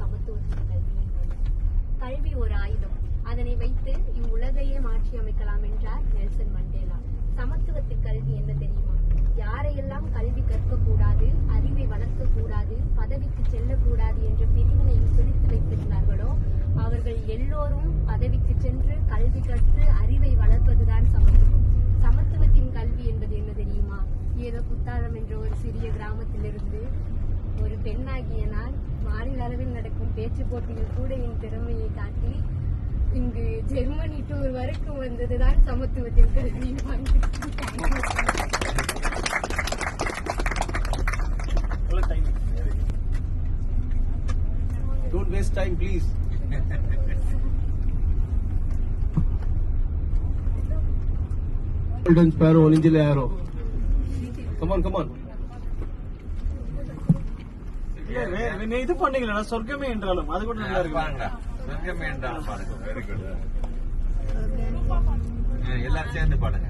சமத்துவத்தின் கல்வி என்பது. கல்வி ஒரு ஆயுதம், அதனை வைத்து இவ்வுலகையே மாற்றி அமைக்கலாம் என்றார் நெல்சன் மண்டேலா. சமத்துவத்தின் கல்வி என்ன தெரியுமா? யாரையெல்லாம் கல்வி கற்கக்கூடாது, அறிவை வளர்க்கக்கூடாது, பதவிக்கு செல்லக்கூடாது என்ற பிரிவினையில் பிரித்து வைத்திருந்தார்களோ அவர்கள் எல்லோரும் பதவிக்கு சென்று கல்வி கற்று அறிவை வளர்ப்பதுதான் சமத்துவம். சமத்துவத்தின் கல்வி என்பது என்ன தெரியுமா? ஏதோ குத்தாலம் என்ற ஒரு சிறிய கிராமத்திலிருந்து ஒரு பெண்ணாகிய நான் மாநில அளவில் நடக்கும் பேச்சு போட்டியில் கூட என் திறமையை காட்டி இங்கு ஜெர்மனி டூர் வரைக்கும் வந்ததுதான் சமத்துவத்தின் கல்வி. Don't waste time, please. Golden sparrow, ninja arrow. Come on, come on. இது பண்ணீங்களா சொர்க்கமே என்றாலும் அது கூட நல்லா இருக்கு. சொர்க்கமே என்றாலும் பாருங்க. Very good. எல்லாரும் சேர்ந்து பாடுங்க.